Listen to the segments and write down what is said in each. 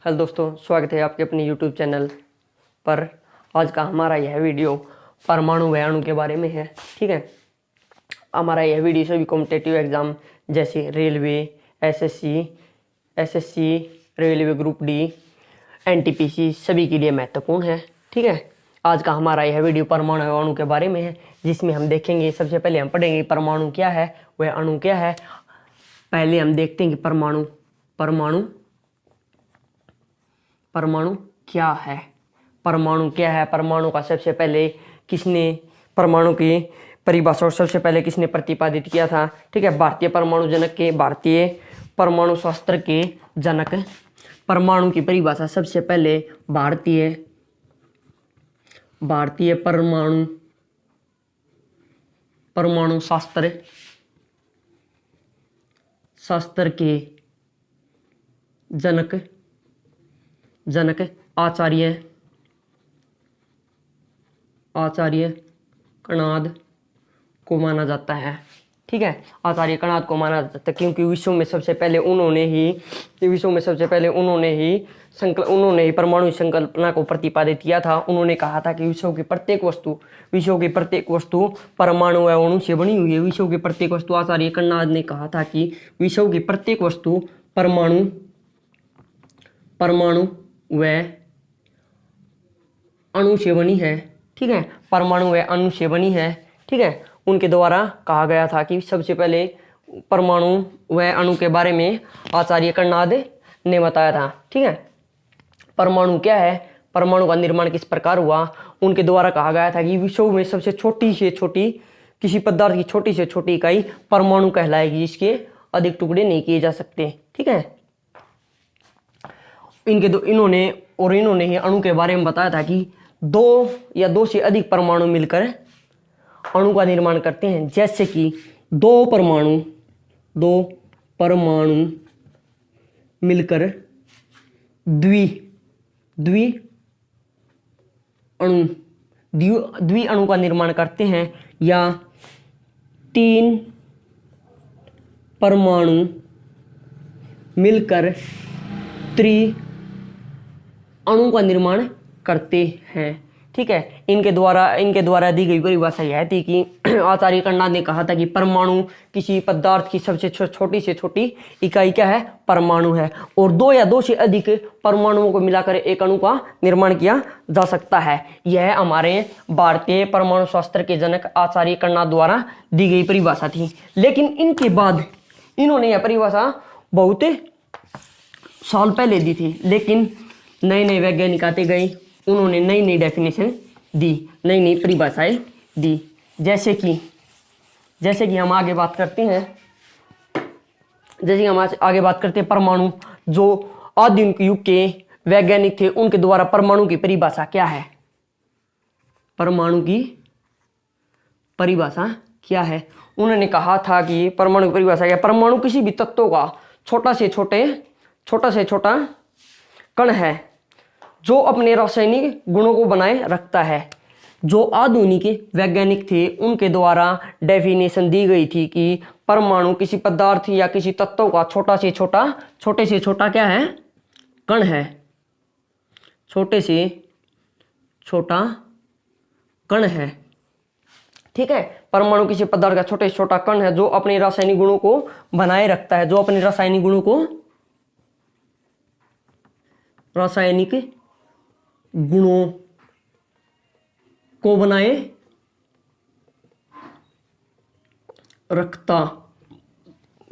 Hello दोस्तों, स्वागत है आपके अपने YouTube चैनल पर। आज का हमारा यह वीडियो परमाणु व अणु के बारे में है। ठीक है, हमारा यह वीडियो सभी कॉम्पिटिटिव एग्जाम जैसे railway, SSC, railway group D, NTPC सभी के लिए महत्वपूर्ण है। ठीक है, आज का हमारा यह वीडियो परमाणु व अणु के बारे में है, जिसमें हम देखेंगे सबसे पहले हम पढ़ेंगे परमाणु क्या है वह अणु क्या है। पहले हम देखते हैं कि परमाणु क्या है। परमाणु क्या है, परमाणु का सबसे पहले किसने परमाणु की परिभाषा और सबसे पहले किसने प्रतिपादित किया था। ठीक है, भारतीय परमाणु शास्त्र के जनक। परमाणु की परिभाषा सबसे पहले भारतीय परमाणु शास्त्र के जनक आचार्य कणाद को माना जाता है। ठीक है, आचार्य कणाद को माना जाता है क्योंकि विश्व में सबसे पहले उन्होंने ही परमाणु संकल्पना को प्रतिपादित किया था। उन्होंने कहा था कि विश्व की प्रत्येक वस्तु परमाणु व अणु से बनी हुई है। विश्व की प्रत्येक वस्तु, आचार्य कणाद ने कहा था कि विश्व की प्रत्येक वस्तु परमाणु व अणु से बनी है। ठीक है, परमाणु व अणु से बनी है। ठीक है, उनके द्वारा कहा गया था कि सबसे पहले परमाणु व अणु के बारे में आचार्य कणाद ने बताया था। ठीक है, परमाणु क्या है, परमाणु का निर्माण किस प्रकार हुआ। उनके द्वारा कहा गया था कि विश्व में सबसे छोटी से छोटी किसी पदार्थ की छोटी से छोटी इकाई परमाणु कहलाएगी, जिसके अधिक टुकड़े नहीं किए जा सकते। ठीक है, इन्होंने ही अणु के बारे में बताया था कि दो या दो से अधिक परमाणु मिलकर अणु का निर्माण करते हैं। जैसे कि दो परमाणु मिलकर द्वि अणु का निर्माण करते हैं, या तीन परमाणु मिलकर अणु का निर्माण करते हैं। ठीक है, इनके द्वारा दी गई परिभाषा यह थी कि आचार्य कणाद ने कहा था कि परमाणु किसी पदार्थ की सबसे छोटी से छोटी इकाई क्या है, परमाणु है, और दो या दो से अधिक परमाणुओं को मिलाकर एक अणु का निर्माण किया जा सकता है। यह हमारे भारतीय परमाणु शास्त्र के जनक आचार्य कणाद द्वारा दी गई परिभाषा थी। लेकिन इनके बाद इन्होंने यह परिभाषा बहुत साल पहले दी थी, लेकिन नए वैज्ञानिक आते गए, उन्होंने नई डेफिनेशन दी, नई परिभाषाएं दी। जैसे कि हम आगे बात करते हैं परमाणु। जो आधुनिक युग के वैज्ञानिक थे, उनके द्वारा परमाणु की परिभाषा क्या है, परमाणु की परिभाषा क्या है। उन्होंने कहा था कि परमाणु की परिभाषा क्या, परमाणु किसी भी तत्व का छोटा से छोटा कण है जो अपने रासायनिक गुणों को बनाए रखता है। जो आधुनिक वैज्ञानिक थे, उनके द्वारा डेफिनेशन दी गई थी कि परमाणु किसी पदार्थ या किसी तत्व का छोटे से छोटा क्या है, कण है, छोटे से छोटा कण है। ठीक है, परमाणु किसी पदार्थ का छोटे से छोटा कण है जो अपने रासायनिक गुणों को बनाए रखता है, रासायनिक गुणों को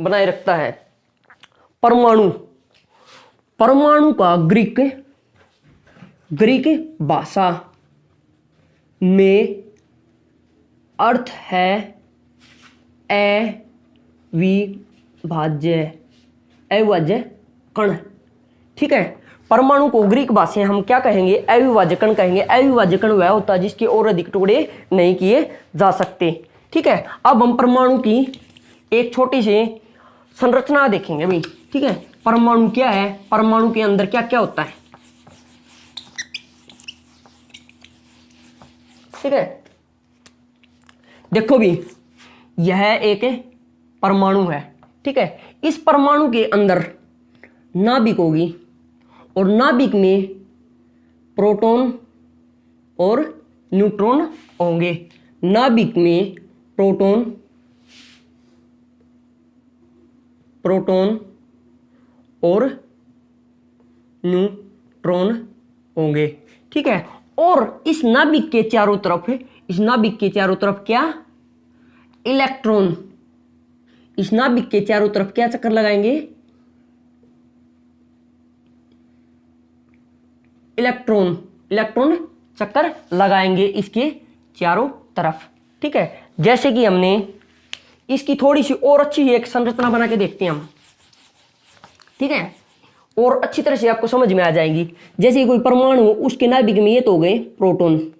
बनाए रखता है। परमाणु का ग्रीक भाषा में अर्थ है अविभाज्य कण। ठीक है, परमाणु को ग्रीक भाषा में हम क्या कहेंगे, अविभाज्य कण कहेंगे। अविभाज्य कण वह होता है जिसके और अधिक टुकड़े नहीं किए जा सकते। ठीक है, अब हम परमाणु की एक छोटी सी संरचना देखेंगे अभी। ठीक है, परमाणु क्या है, परमाणु के अंदर क्या क्या होता है। ठीक है, देखो भी, यह एक परमाणु है। ठीक है, इस परमाणु के अंदर नाभिक होगी और नाभिक में प्रोटॉन और न्यूट्रॉन होंगे। नाभिक में प्रोटॉन और न्यूट्रॉन होंगे, ठीक है। और इस नाभिक के चारों तरफ क्या, इलेक्ट्रॉन। इस नाभिक के चारों तरफ क्या चक्कर लगाएंगे, इलेक्ट्रॉन चक्कर लगाएंगे इसके चारों तरफ, ठीक है। जैसे कि हमने इसकी थोड़ी सी और अच्छी एक संरचना बना के देखते हैं हम, ठीक है, और अच्छी तरह से आपको समझ में आ जाएगी। जैसे कोई परमाणु हो, उसके नाभिक में ये तो हो गए प्रोटॉन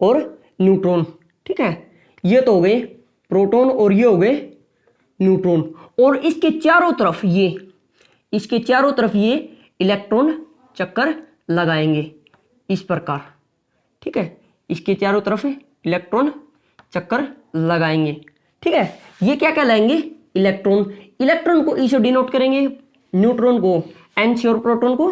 और न्यूट्रॉन, ठीक है, ये तो हो गए प्रोटॉन और ये हो गए न्यूट्रॉन, और इसके चारों तरफ ये इलेक्ट्रॉन चक्कर लगाएंगे इस प्रकार, ठीक है। इसके चारों तरफ इलेक्ट्रॉन चक्कर लगाएंगे, ठीक है। ये क्या कहलाएंगे, इलेक्ट्रॉन को ई से डिनोट करेंगे, न्यूट्रॉन को एन से और प्रोटॉन को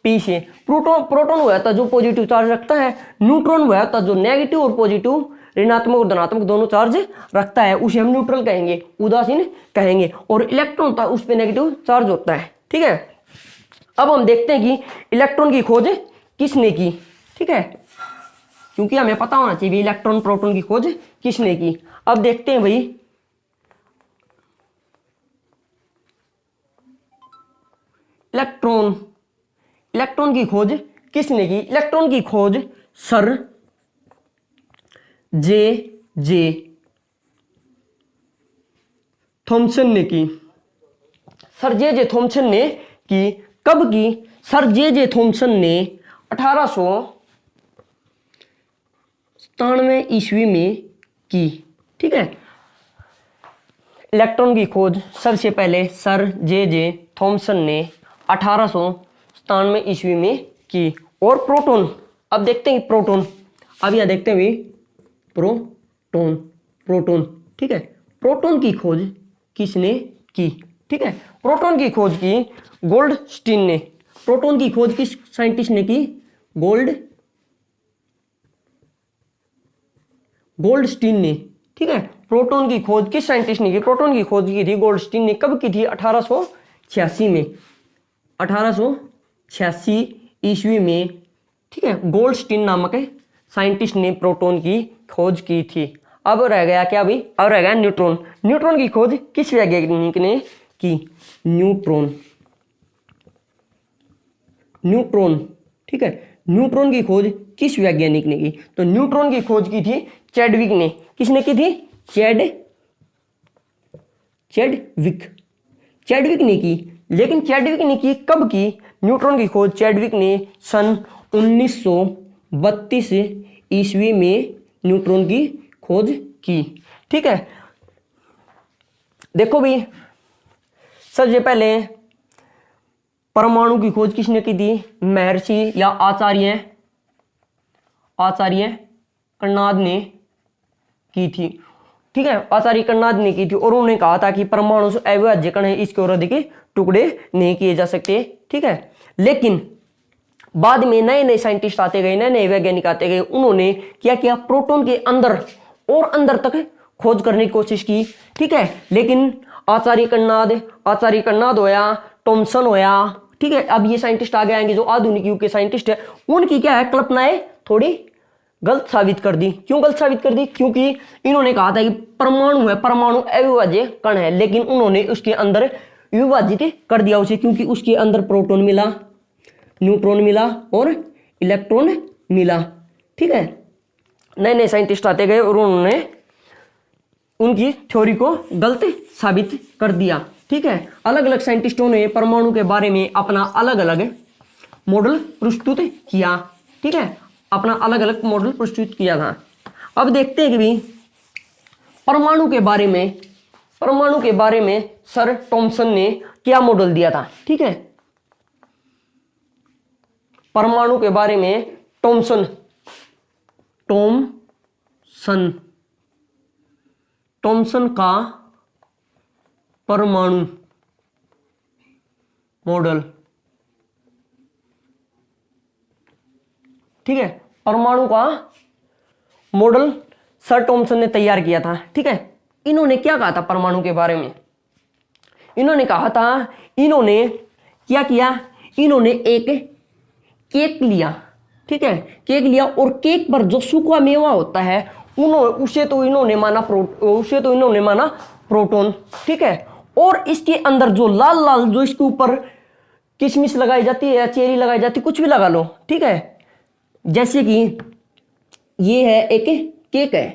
पी से। प्रोटॉन वह होता है जो पॉजिटिव चार्ज रखता है, न्यूट्रॉन वह होता है जो नेगेटिव और पॉजिटिव, ऋणात्मक और धनात्मक दोनों चार्ज रखता है, उसे हम न्यूट्रल कहेंगे, उदासीन कहेंगे। और इलेक्ट्रॉन होता है उस पर नेगेटिव चार्ज होता है, ठीक है। अब हम देखते हैं कि इलेक्ट्रॉन की खोज किसने की, ठीक है, क्योंकि हमें पता होना चाहिए इलेक्ट्रॉन प्रोटॉन की खोज किसने की। अब देखते हैं भाई, इलेक्ट्रॉन की खोज किसने की। इलेक्ट्रॉन की खोज सर जे थॉमसन ने की। सर जे थॉमसन ने की, कब की, सर जे थॉमसन ने 1897 ईस्वी में की, ठीक है। इलेक्ट्रॉन की खोज सबसे पहले सर जे थॉमसन ने 1897 ईस्वी में की। और प्रोटॉन, अब देखते हैं प्रोटॉन, अब यहां देखते हैं भी प्रोटॉन, ठीक है। प्रोटॉन की खोज किसने की, ठीक है। प्रोटॉन की खोज की गोल्डस्टीन ने। प्रोटॉन की खोज किस साइंटिस्ट ने की, गोल्डस्टीन ने, ठीक है। प्रोटॉन की खोज किस साइंटिस्ट ने की, प्रोटॉन की खोज की थी गोल्डस्टीन ने। कब की थी, 1886 में, 1886 ईस्वी में, ठीक है। गोल्डस्टीन नामक साइंटिस्ट ने प्रोटॉन की खोज की थी। अब रह गया क्या भाई, अब रह गया न्यूट्रॉन की खोज किस वैज्ञानिक ने की, न्यूट्रॉन, ठीक है। न्यूट्रॉन की खोज किस वैज्ञानिक ने की, तो न्यूट्रॉन की खोज की थी चैडविक ने। किसने की थी, चैडविक ने की। लेकिन चैडविक ने की कब की, न्यूट्रॉन की खोज चैडविक ने सन 1932 ईस्वी में न्यूट्रॉन की खोज की, ठीक है। देखो भी, सबसे पहले परमाणु की खोज किसने की थी, महर्षि या आचार्य कणाद ने की थी, ठीक है। आचार्य कणाद ने की थी, और उन्होंने कहा था कि परमाणु से अविभाज्य कण है, इसके और अधिक टुकड़े नहीं किए जा सकते, ठीक है। लेकिन बाद में नए साइंटिस्ट आते गए, नए वैज्ञानिक आते गए, उन्होंने क्या किया, प्रोटॉन के अंदर और अंदर तक खोज करने की कोशिश की, ठीक है। लेकिन आचार्य कणाद होया, थॉमसन होया, ठीक है। अब ये साइंटिस्ट आगे आएंगे जो आधुनिक युग के साइंटिस्ट है, उनकी क्या है, कल्पनाएं थोड़ी गलत साबित कर दी। क्यों गलत साबित कर दी, क्योंकि इन्होंने कहा था कि परमाणु अविभाज्य कण है, लेकिन उन्होंने उसके अंदर विभाजित कर दिया उसे, क्योंकि उसके अंदर प्रोटॉन मिला, न्यूट्रॉन मिला और इलेक्ट्रॉन मिला, ठीक है। नए साइंटिस्ट आते गए और उन्होंने उनकी थ्योरी को गलत साबित कर दिया, ठीक है। अलग अलग साइंटिस्टों ने परमाणु के बारे में अपना अलग अलग मॉडल प्रस्तुत किया, ठीक है, अपना अलग अलग मॉडल प्रस्तुत किया था। अब देखते हैं कि भी परमाणु के बारे में सर थॉमसन ने क्या मॉडल दिया था, ठीक है। परमाणु के बारे में थॉमसन का परमाणु मॉडल, ठीक है, परमाणु का मॉडल सर थॉमसन ने तैयार किया था। ठीक है, इन्होंने क्या कहा था परमाणु के बारे में? इन्होंने कहा था, इन्होंने क्या किया, इन्होंने एक केक लिया। ठीक है, केक लिया और केक पर जो सूखा मेवा होता है उसे तो इन्होंने माना प्रोटॉन। ठीक है, और इसके अंदर जो लाल लाल जो इसके ऊपर किशमिश लगाई जाती है या चेरी लगाई जाती है, कुछ भी लगा लो। ठीक है, जैसे कि ये है एक केक है,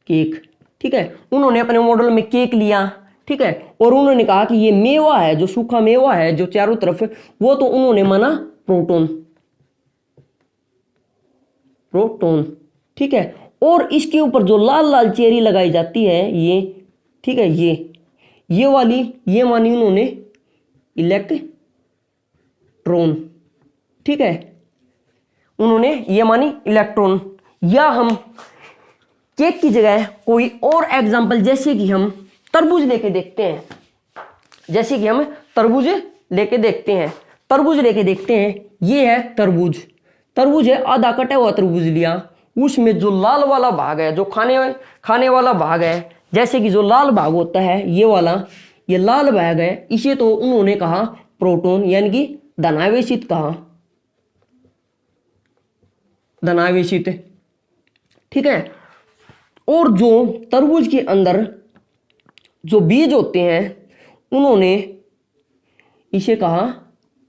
केक। ठीक है, उन्होंने अपने मॉडल में केक लिया। ठीक है, और उन्होंने कहा कि ये मेवा है, जो सूखा मेवा है जो चारों तरफ, वो तो उन्होंने माना प्रोटॉन, प्रोटॉन। ठीक है, और इसके ऊपर जो लाल लाल चेरी लगाई जाती है ये, ठीक है, ये वाली, ये मानी उन्होंने इलेक्ट्रॉन। ठीक है, उन्होंने ये मानी इलेक्ट्रॉन। या हम केक की जगह कोई और एग्जांपल, जैसे कि हम तरबूज लेके देखते हैं, जैसे कि हम तरबूज लेके देखते हैं, तरबूज लेके देखते हैं। ये है तरबूज, तरबूज है, आधा कटा हुआ तरबूज लिया, उसमें जो लाल वाला भाग है, जो खाने वाला भाग है, जैसे कि जो लाल भाग होता है ये वाला, ये लाल भाग है, इसे तो उन्होंने कहा प्रोटॉन, यानी कि धनावेशित कहा, धनावेशित। ठीक है, और जो तरबूज के अंदर जो बीज होते हैं उन्होंने इसे कहा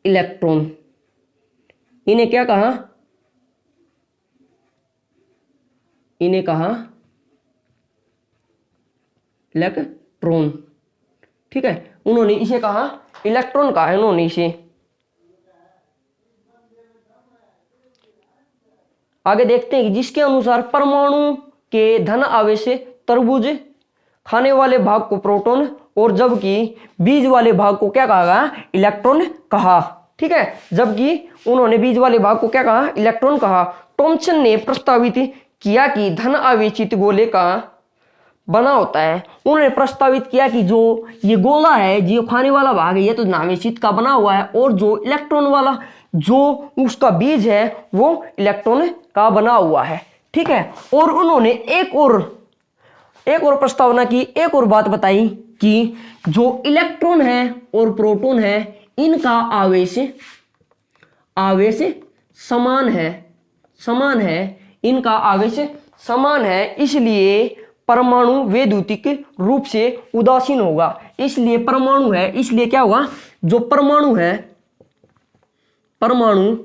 इलेक्ट्रॉन। इन्हें क्या कहा? इन्हें कहा इलेक्ट्रॉन। ठीक है, उन्होंने इसे कहा इलेक्ट्रॉन कहा है उन्होंने इसे। आगे देखते हैं कि जिसके अनुसार परमाणु के धन आवेश तरबूज, खाने वाले भाग को प्रोटॉन, और जबकि बीज वाले भाग को क्या कहा गया? इलेक्ट्रॉन कहा। ठीक है, जबकि उन्होंने बीज वाले भाग को क्या कहा? इलेक्ट्रॉन कहा। थॉमसन ने प्रस्तावित किया कि धन आवेशित गोले का बना होता है। उन्होंने प्रस्तावित किया कि जो ये गोला है, जो खाने वाला भाग है, ये तो धनावेशित का बना हुआ है, और जो इलेक्ट्रॉन वाला जो उसका बीज है वो इलेक्ट्रॉन का बना हुआ है। ठीक है, और उन्होंने एक और प्रस्तावना की, एक और बात बताई कि जो इलेक्ट्रॉन है और प्रोटॉन है, इनका आवेश समान है, इनका आवेश समान है, इसलिए परमाणु वैद्युतिक रूप से उदासीन होगा। इसलिए परमाणु है, इसलिए क्या होगा? जो परमाणु है, परमाणु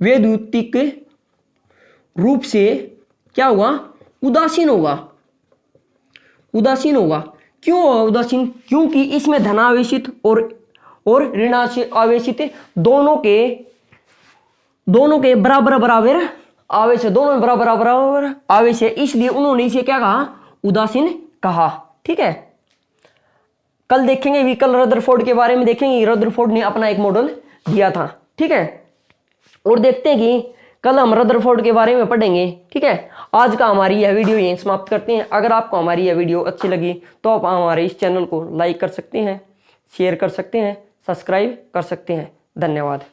वैद्युतिक रूप से क्या होगा? उदासीन होगा, उदासीन होगा। क्यों होगा उदासीन? क्योंकि इसमें धनावेशित और ऋणावेशित दोनों के बराबर आवेश है, दोनों में बराबर आवेश है, इसलिए उन्होंने इसे क्या कहा? उदासीन कहा। ठीक है, कल देखेंगे व्हीकल रदरफोर्ड के बारे में, देखेंगे रदरफोर्ड ने अपना एक मॉडल दिया था। ठीक है, और देखते हैं कि कल हम रदरफोर्ड के बारे में पढ़ेंगे। ठीक है, आज का हमारी यह वीडियो यहीं समाप्त करते हैं। अगर आपको हमारी यह वीडियो अच्छी लगी तो आप हमारे इस चैनल को लाइक कर सकते हैं, शेयर कर सकते हैं, सब्सक्राइब कर सकते हैं। धन्यवाद।